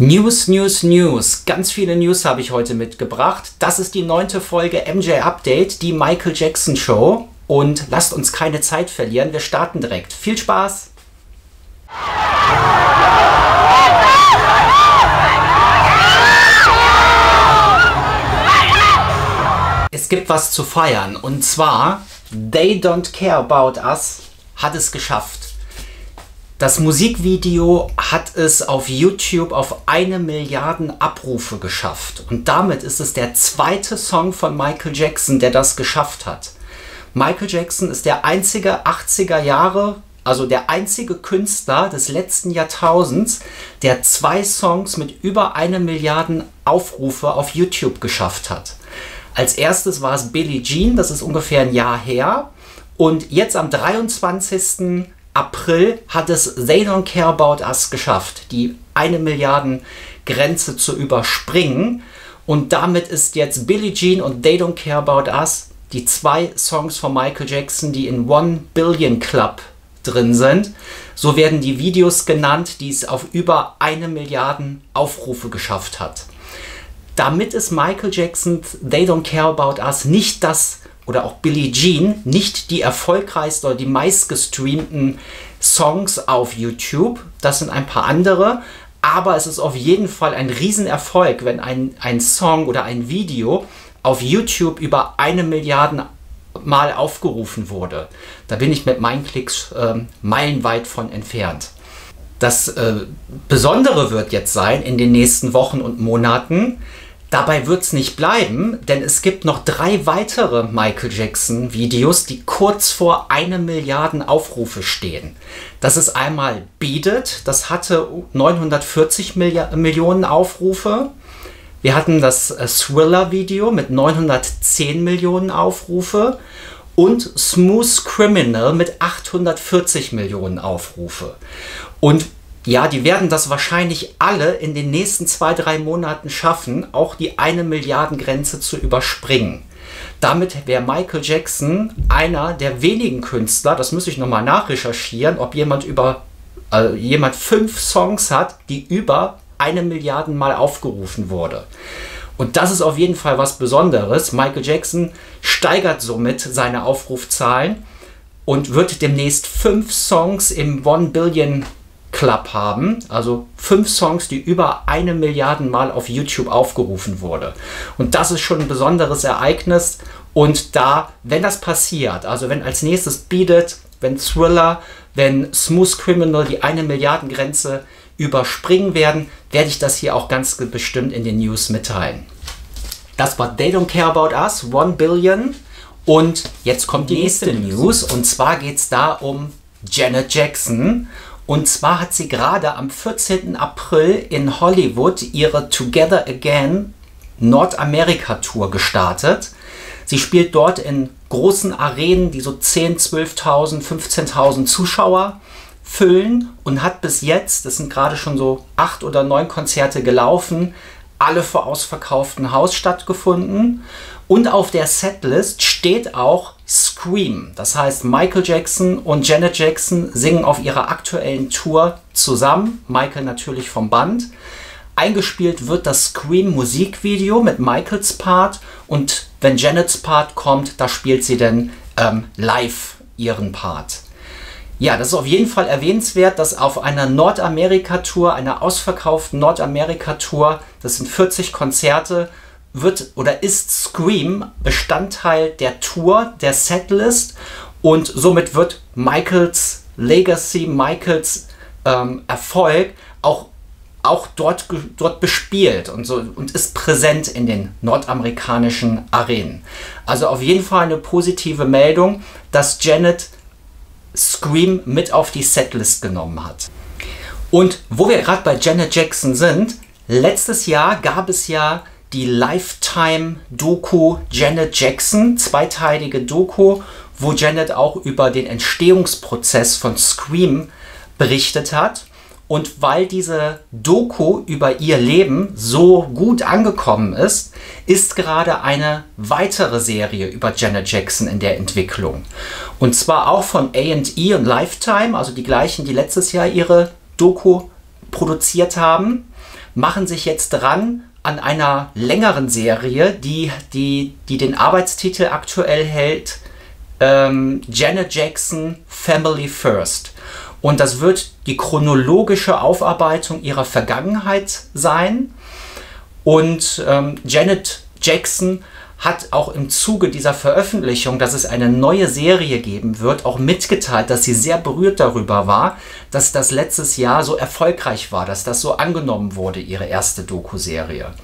News, News, News. Ganz viele News habe ich heute mitgebracht. Das ist die 9. Folge MJ Update, die Michael Jackson Show. Und lasst uns keine Zeit verlieren, wir starten direkt. Viel Spaß! Es gibt was zu feiern, und zwar They Don't Care About Us hat es geschafft. Das Musikvideo hat es auf YouTube auf 1 Milliarde Abrufe geschafft. Und damit ist es der zweite Song von Michael Jackson, der das geschafft hat. Michael Jackson ist der einzige 80er Jahre, also der einzige Künstler des letzten Jahrtausends, der 2 Songs mit über 1 Milliarde Aufrufe auf YouTube geschafft hat. Als erstes war es Billie Jean, das ist ungefähr ein Jahr her. Und jetzt am 23. April hat es They Don't Care About Us geschafft, die 1 Milliarden Grenze zu überspringen. Und damit ist jetzt Billie Jean und They Don't Care About Us die 2 Songs von Michael Jackson, die in 1 Billion Club drin sind. So werden die Videos genannt, die es auf über 1 Milliarden Aufrufe geschafft hat. Damit ist Michael Jackson They Don't Care About Us nicht das, oder auch Billie Jean, nicht die erfolgreichsten oder die meistgestreamten Songs auf YouTube. Das sind ein paar andere. Aber es ist auf jeden Fall ein Riesenerfolg, wenn ein Song oder ein Video auf YouTube über 1 Milliarde Mal aufgerufen wurde. Da bin ich mit meinen Klicks meilenweit von entfernt. Das Besondere wird jetzt sein in den nächsten Wochen und Monaten. Dabei wird es nicht bleiben, denn es gibt noch 3 weitere Michael Jackson Videos, die kurz vor 1 Milliarde Aufrufe stehen. Das ist einmal Beat It, das hatte 940 Millionen Aufrufe. Wir hatten das Thriller Video mit 910 Millionen Aufrufe und Smooth Criminal mit 840 Millionen Aufrufe. Und ja, die werden das wahrscheinlich alle in den nächsten 2-3 Monaten schaffen, auch die 1 Milliarden Grenze zu überspringen. Damit wäre Michael Jackson einer der wenigen Künstler, das muss ich nochmal nachrecherchieren, ob jemand 5 Songs hat, die über 1 Milliarden Mal aufgerufen wurde. Und das ist auf jeden Fall was Besonderes. Michael Jackson steigert somit seine Aufrufzahlen und wird demnächst 5 Songs im 1 Billion Club haben, also 5 Songs, die über 1 Milliarden Mal auf YouTube aufgerufen wurde. Und das ist schon ein besonderes Ereignis. Und da, wenn das passiert, also wenn als nächstes Beat It, wenn Thriller, wenn Smooth Criminal die 1 Milliarden Grenze überspringen werden, werde ich das hier auch ganz bestimmt in den News mitteilen. Das war They Don't Care About Us, 1 Billion. Und jetzt kommt die nächste News, und zwar geht es da um Janet Jackson. Und zwar hat sie gerade am 14. April in Hollywood ihre Together Again Nordamerika-Tour gestartet. Sie spielt dort in großen Arenen, die so 10.000, 12.000, 15.000 Zuschauer füllen, und hat bis jetzt, das sind gerade schon so 8 oder 9 Konzerte gelaufen, alle vor ausverkauftem Haus stattgefunden. Und auf der Setlist steht auch Scream. Das heißt, Michael Jackson und Janet Jackson singen auf ihrer aktuellen Tour zusammen. Michael natürlich vom Band. Eingespielt wird das Scream-Musikvideo mit Michaels Part. Und wenn Janets Part kommt, da spielt sie dann live ihren Part. Ja, das ist auf jeden Fall erwähnenswert, dass auf einer Nordamerika-Tour, einer ausverkauften Nordamerika-Tour, das sind 40 Konzerte, ist Scream Bestandteil der Tour, der Setlist, und somit wird Michaels Legacy, Michaels Erfolg auch dort bespielt und ist präsent in den nordamerikanischen Arenen. Also auf jeden Fall eine positive Meldung, dass Janet Scream mit auf die Setlist genommen hat. Und wo wir gerade bei Janet Jackson sind, letztes Jahr gab es ja die Lifetime-Doku Janet Jackson, 2-teilige Doku, wo Janet auch über den Entstehungsprozess von Scream berichtet hat. Und weil diese Doku über ihr Leben so gut angekommen ist, ist gerade eine weitere Serie über Janet Jackson in der Entwicklung. Und zwar auch von A&E und Lifetime, also die gleichen, die letztes Jahr ihre Doku produziert haben, machen sich jetzt dran an einer längeren Serie, die den Arbeitstitel aktuell hält, Janet Jackson Family First. Und das wird die chronologische Aufarbeitung ihrer Vergangenheit sein. Und Janet Jackson hat auch im Zuge dieser Veröffentlichung, dass es eine neue Serie geben wird, auch mitgeteilt, dass sie sehr berührt darüber war, dass das letztes Jahr so erfolgreich war, dass das so angenommen wurde, ihre erste Doku-Serie.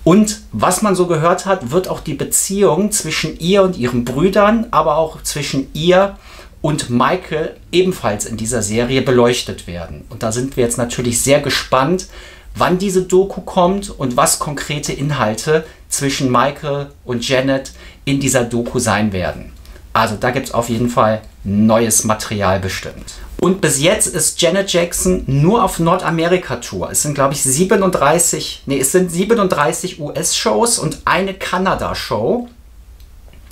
Und was man so gehört hat, wird auch die Beziehung zwischen ihr und ihren Brüdern, aber auch zwischen ihr und Michael ebenfalls in dieser Serie beleuchtet werden. Und da sind wir jetzt natürlich sehr gespannt, wann diese Doku kommt und was konkrete Inhalte zwischen Michael und Janet in dieser Doku sein werden. Also da gibt es auf jeden Fall neues Material bestimmt. Und bis jetzt ist Janet Jackson nur auf Nordamerika-Tour. Es sind, glaube ich, 37 US-Shows und eine Kanada-Show.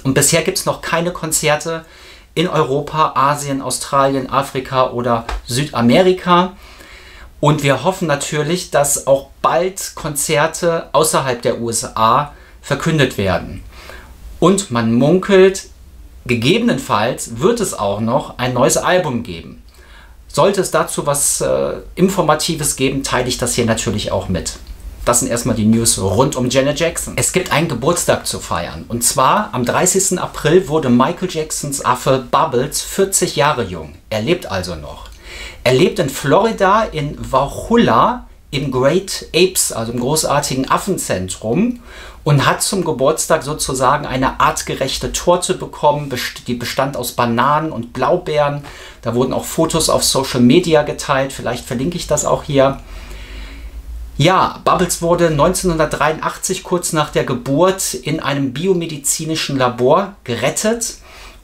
Und bisher gibt es noch keine Konzerte in Europa, Asien, Australien, Afrika oder Südamerika. Und wir hoffen natürlich, dass auch bald Konzerte außerhalb der USA verkündet werden. Und man munkelt, gegebenenfalls wird es auch noch ein neues Album geben. Sollte es dazu was Informatives geben, teile ich das hier natürlich auch mit. Das sind erstmal die News rund um Janet Jackson. Es gibt einen Geburtstag zu feiern. Und zwar am 30. April wurde Michael Jacksons Affe Bubbles 40 Jahre jung. Er lebt also noch. Er lebt in Florida in Wauchula im Great Apes, also im großartigen Affenzentrum, und hat zum Geburtstag sozusagen eine artgerechte Torte bekommen, die bestand aus Bananen und Blaubeeren. Da wurden auch Fotos auf Social Media geteilt, vielleicht verlinke ich das auch hier. Ja, Bubbles wurde 1983 kurz nach der Geburt in einem biomedizinischen Labor gerettet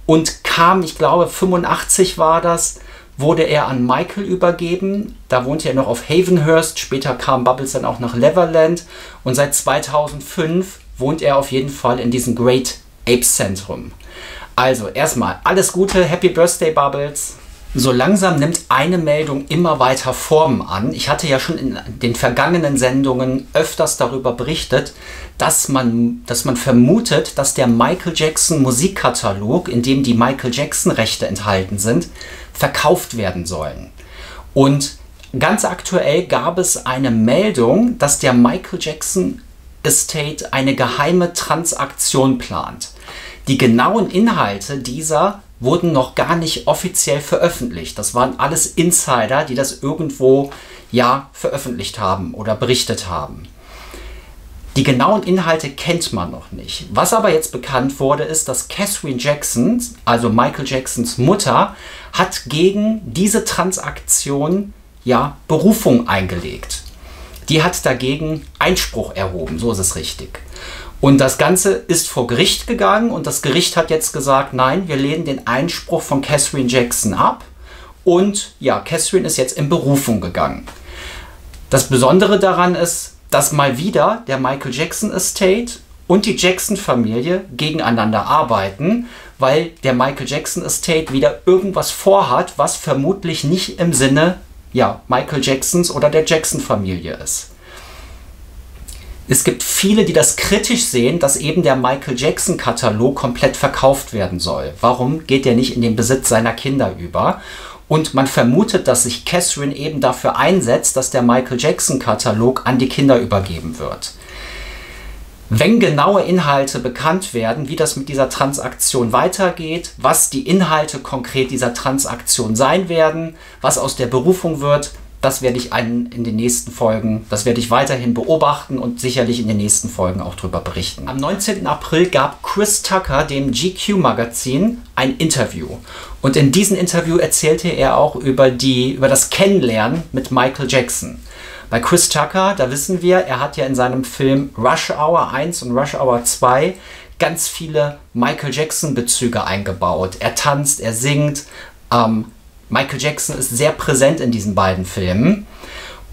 und kam, ich glaube 85 war das, wurde er an Michael übergeben. Da wohnte er noch auf Havenhurst. Später kam Bubbles dann auch nach Leverland. Und seit 2005 wohnt er auf jeden Fall in diesem Great Apes Zentrum. Also erstmal alles Gute, Happy Birthday Bubbles. So langsam nimmt eine Meldung immer weiter Formen an. Ich hatte ja schon in den vergangenen Sendungen öfters darüber berichtet, dass man vermutet, dass der Michael Jackson Musikkatalog, in dem die Michael Jackson Rechte enthalten sind, verkauft werden sollen. Und ganz aktuell gab es eine Meldung, dass der Michael Jackson Estate eine geheime Transaktion plant. Die genauen Inhalte dieser wurden noch gar nicht offiziell veröffentlicht. Das waren alles Insider, die das irgendwo ja veröffentlicht haben oder berichtet haben. Die genauen Inhalte kennt man noch nicht. Was aber jetzt bekannt wurde, ist, dass Catherine Jackson, also Michael Jacksons Mutter, hat gegen diese Transaktion ja Berufung eingelegt. Die hat dagegen Einspruch erhoben, so ist es richtig. Und das Ganze ist vor Gericht gegangen und das Gericht hat jetzt gesagt, nein, wir lehnen den Einspruch von Catherine Jackson ab. Und ja, Catherine ist jetzt in Berufung gegangen. Das Besondere daran ist, dass mal wieder der Michael Jackson Estate und die Jackson-Familie gegeneinander arbeiten, weil der Michael Jackson Estate wieder irgendwas vorhat, was vermutlich nicht im Sinne ja, Michael Jacksons oder der Jackson-Familie ist. Es gibt viele, die das kritisch sehen, dass eben der Michael Jackson-Katalog komplett verkauft werden soll. Warum geht der nicht in den Besitz seiner Kinder über? Und man vermutet, dass sich Catherine eben dafür einsetzt, dass der Michael Jackson-Katalog an die Kinder übergeben wird. Wenn genaue Inhalte bekannt werden, wie das mit dieser Transaktion weitergeht, was die Inhalte konkret dieser Transaktion sein werden, was aus der Berufung wird, das werde ich in den nächsten Folgen, das werde ich weiterhin beobachten und sicherlich in den nächsten Folgen auch darüber berichten. Am 19. April gab Chris Tucker dem GQ-Magazin ein Interview. Und in diesem Interview erzählte er auch über das Kennenlernen mit Michael Jackson. Bei Chris Tucker, da wissen wir, er hat ja in seinem Film Rush Hour 1 und Rush Hour 2 ganz viele Michael Jackson-Bezüge eingebaut. Er tanzt, er singt. Michael Jackson ist sehr präsent in diesen beiden Filmen.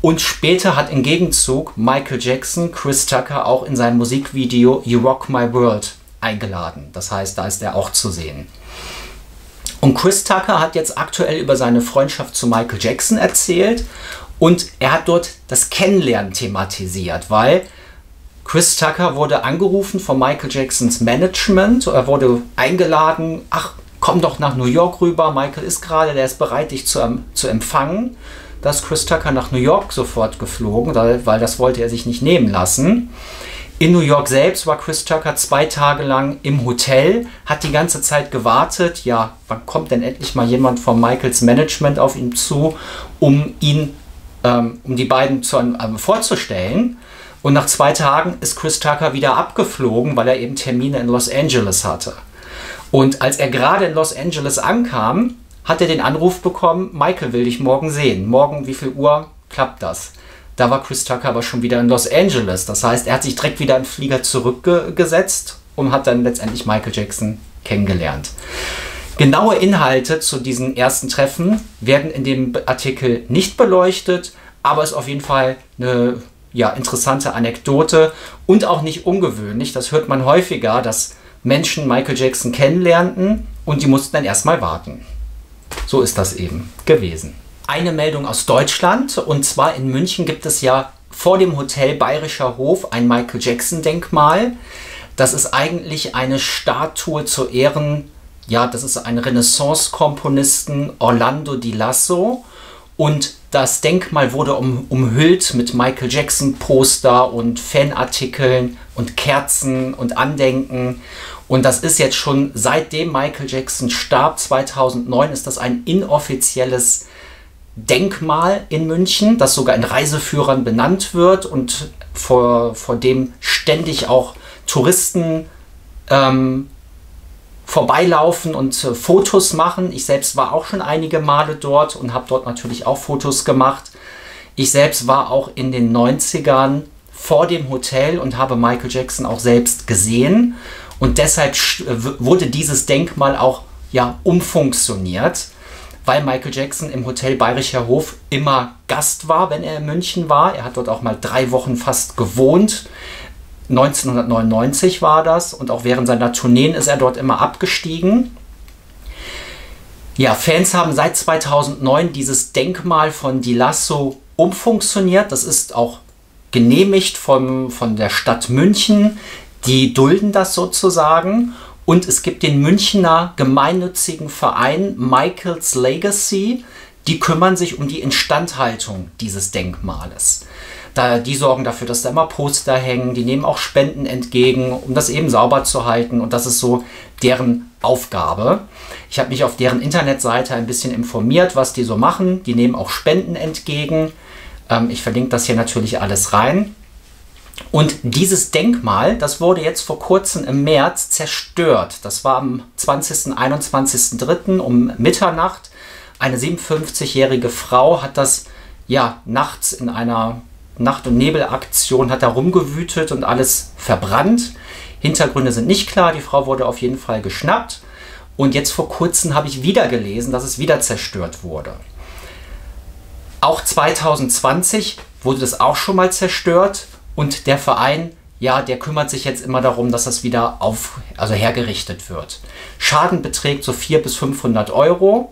Und später hat im Gegenzug Michael Jackson Chris Tucker auch in sein Musikvideo You Rock My World eingeladen. Das heißt, da ist er auch zu sehen. Und Chris Tucker hat jetzt aktuell über seine Freundschaft zu Michael Jackson erzählt Und er hat dort das Kennenlernen thematisiert, weil Chris Tucker wurde angerufen von Michael Jacksons Management. Er wurde eingeladen, ach, komm doch nach New York rüber, Michael ist gerade, der ist bereit, dich zu empfangen. Da ist Chris Tucker nach New York sofort geflogen, weil das wollte er sich nicht nehmen lassen. In New York selbst war Chris Tucker 2 Tage lang im Hotel, hat die ganze Zeit gewartet, ja, wann kommt denn endlich mal jemand von Michaels Management auf ihn zu, um die beiden vorzustellen. Und nach 2 Tagen ist Chris Tucker wieder abgeflogen, weil er eben Termine in Los Angeles hatte. Und als er gerade in Los Angeles ankam, hat er den Anruf bekommen, Michael will dich morgen sehen. Morgen, wie viel Uhr klappt das? Da war Chris Tucker aber schon wieder in Los Angeles. Das heißt, er hat sich direkt wieder in den Flieger zurückgesetzt und hat dann letztendlich Michael Jackson kennengelernt. Genaue Inhalte zu diesen ersten Treffen werden in dem Artikel nicht beleuchtet, aber es ist auf jeden Fall eine interessante Anekdote und auch nicht ungewöhnlich. Das hört man häufiger, dass Menschen Michael Jackson kennenlernten und die mussten dann erstmal warten. So ist das eben gewesen. Eine Meldung aus Deutschland, und zwar in München gibt es ja vor dem Hotel Bayerischer Hof ein Michael Jackson Denkmal. Das ist eigentlich eine Statue zu Ehren, das ist ein Renaissance-Komponisten Orlando Di Lasso, und das Denkmal wurde umhüllt mit Michael Jackson Poster und Fanartikeln und Kerzen und Andenken. Und das ist jetzt schon seitdem Michael Jackson starb, 2009, ist das ein inoffizielles Denkmal in München, das sogar in Reiseführern benannt wird und vor dem ständig auch Touristen vorbeilaufen und Fotos machen. Ich selbst war auch schon einige Male dort und habe dort natürlich auch Fotos gemacht. Ich selbst war auch in den 90ern vor dem Hotel und habe Michael Jackson auch selbst gesehen. Und deshalb wurde dieses Denkmal auch umfunktioniert, weil Michael Jackson im Hotel Bayerischer Hof immer Gast war, wenn er in München war. Er hat dort auch mal 3 Wochen fast gewohnt. 1999 war das, und auch während seiner Tourneen ist er dort immer abgestiegen. Ja, Fans haben seit 2009 dieses Denkmal von Di Lasso umfunktioniert. Das ist auch genehmigt von der Stadt München. Die dulden das sozusagen. Und es gibt den Münchner gemeinnützigen Verein Michael's Legacy. Die kümmern sich um die Instandhaltung dieses Denkmales. Die sorgen dafür, dass da immer Poster hängen, die nehmen auch Spenden entgegen, um das eben sauber zu halten, und das ist so deren Aufgabe. Ich habe mich auf deren Internetseite ein bisschen informiert, was die so machen. Die nehmen auch Spenden entgegen. Ich verlinke das hier natürlich alles rein. Und dieses Denkmal, das wurde jetzt vor kurzem im März zerstört. Das war am 20. 21.03. um Mitternacht. Eine 57-jährige Frau hat das nachts in einer Nacht- und Nebelaktion hat da rumgewütet und alles verbrannt. Hintergründe sind nicht klar, die Frau wurde auf jeden Fall geschnappt. Und jetzt vor kurzem habe ich wieder gelesen, dass es wieder zerstört wurde. Auch 2020 wurde das auch schon mal zerstört, und der Verein, der kümmert sich jetzt immer darum, dass das wieder hergerichtet wird. Schaden beträgt so 400 bis 500 Euro.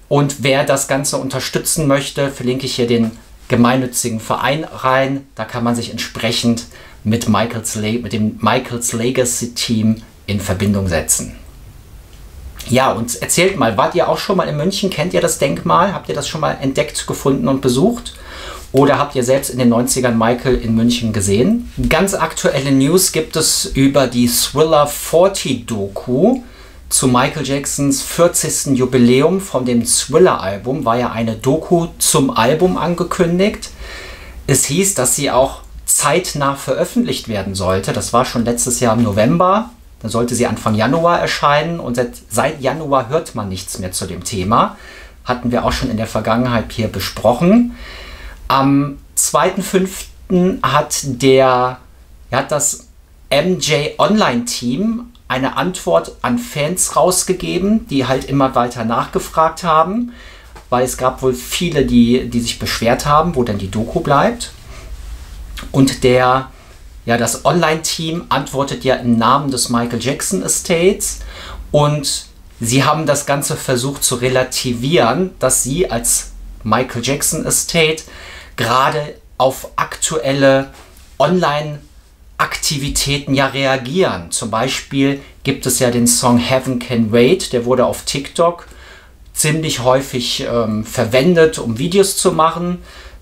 Und wer das Ganze unterstützen möchte, verlinke ich hier den gemeinnützigen Verein rein. Da kann man sich entsprechend mit dem Michael's Legacy Team in Verbindung setzen. Ja, und erzählt mal, wart ihr auch schon mal in München? Kennt ihr das Denkmal? Habt ihr das schon mal entdeckt, gefunden und besucht? Oder habt ihr selbst in den 90ern Michael in München gesehen? Ganz aktuelle News gibt es über die Thriller 40 Doku. Zu Michael Jacksons 40. Jubiläum von dem Thriller-Album war ja eine Doku zum Album angekündigt. Es hieß, dass sie auch zeitnah veröffentlicht werden sollte. Das war schon letztes Jahr im November. Dann sollte sie Anfang Januar erscheinen, und seit Januar hört man nichts mehr zu dem Thema. Hatten wir auch schon in der Vergangenheit hier besprochen. Am 2.5. hat das MJ Online-Team eine Antwort an Fans rausgegeben, die halt immer weiter nachgefragt haben, weil es gab wohl viele, die sich beschwert haben, wo denn die Doku bleibt. Und das Online-Team antwortet ja im Namen des Michael Jackson Estates, und sie haben das Ganze versucht zu relativieren, dass sie als Michael Jackson Estate gerade auf aktuelle Online-Aktivitäten ja reagieren. Zum Beispiel gibt es ja den Song Heaven Can Wait, der wurde auf TikTok ziemlich häufig verwendet, um Videos zu machen.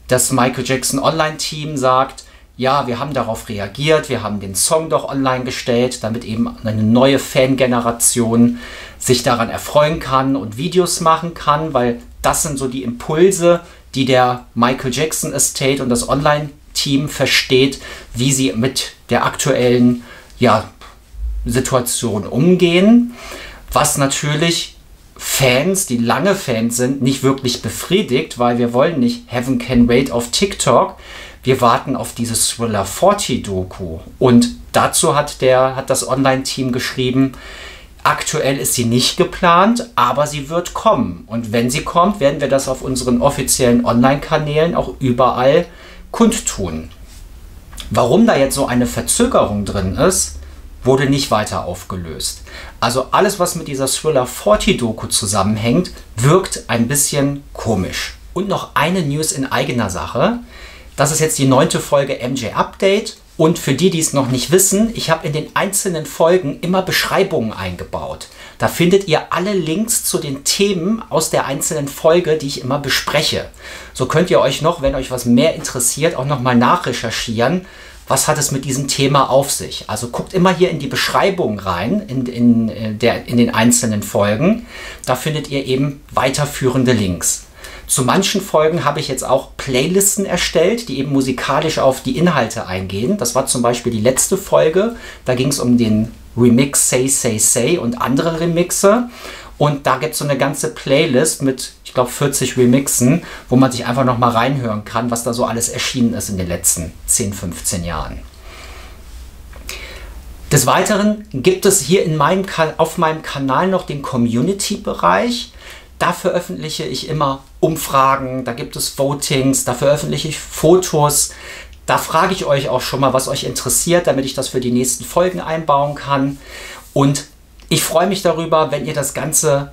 Das Michael Jackson Online-Team sagt, ja, wir haben darauf reagiert, wir haben den Song doch online gestellt, damit eben eine neue Fangeneration sich daran erfreuen kann und Videos machen kann, weil das sind so die Impulse, die der Michael Jackson Estate und das Online-Team versteht, wie sie mit der aktuellen Situation umgehen, was natürlich Fans, die lange Fans sind, nicht wirklich befriedigt, weil wir wollen nicht Heaven Can Wait auf TikTok. Wir warten auf dieses Thriller 40 Doku. Und dazu hat das Online-Team geschrieben, aktuell ist sie nicht geplant, aber sie wird kommen. Und wenn sie kommt, werden wir das auf unseren offiziellen Online-Kanälen auch überall kundtun. Warum da jetzt so eine Verzögerung drin ist, wurde nicht weiter aufgelöst. Also alles, was mit dieser Thriller 40 Doku zusammenhängt, wirkt ein bisschen komisch. Und noch eine News in eigener Sache. Das ist jetzt die 9. Folge MJ Update. Und für die, die es noch nicht wissen, ich habe in den einzelnen Folgen immer Beschreibungen eingebaut. Da findet ihr alle Links zu den Themen aus der einzelnen Folge, die ich immer bespreche. So könnt ihr euch noch, wenn euch was mehr interessiert, auch nochmal nachrecherchieren. Was hat es mit diesem Thema auf sich? Also guckt immer hier in die Beschreibung rein, in den einzelnen Folgen. Da findet ihr eben weiterführende Links. Zu manchen Folgen habe ich jetzt auch Playlisten erstellt, die eben musikalisch auf die Inhalte eingehen. Das war zum Beispiel die letzte Folge. Da ging es um den Remix Say Say Say und andere Remixe. Und da gibt es so eine ganze Playlist mit, ich glaube, 40 Remixen, wo man sich einfach nochmal reinhören kann, was da so alles erschienen ist in den letzten 10, 15 Jahren. Des Weiteren gibt es hier auf meinem Kanal noch den Community-Bereich. Da veröffentliche ich immer Umfragen, da gibt es Votings, da veröffentliche ich Fotos. Da frage ich euch auch schon mal, was euch interessiert, damit ich das für die nächsten Folgen einbauen kann. Und ich freue mich darüber, wenn ihr das Ganze,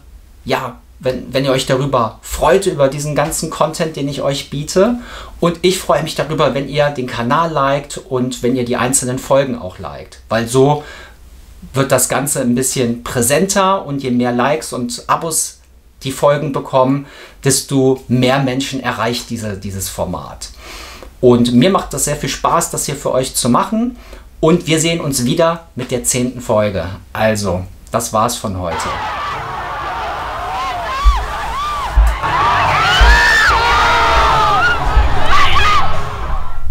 wenn ihr euch darüber freut, über diesen ganzen Content, den ich euch biete. Und ich freue mich darüber, wenn ihr den Kanal liked und wenn ihr die einzelnen Folgen auch liked. Weil so wird das Ganze ein bisschen präsenter und je mehr Likes und Abos die Folgen bekommen, desto mehr Menschen erreicht dieses Format. Und mir macht das sehr viel Spaß, das hier für euch zu machen. Und wir sehen uns wieder mit der 10. Folge. Also, das war's von heute.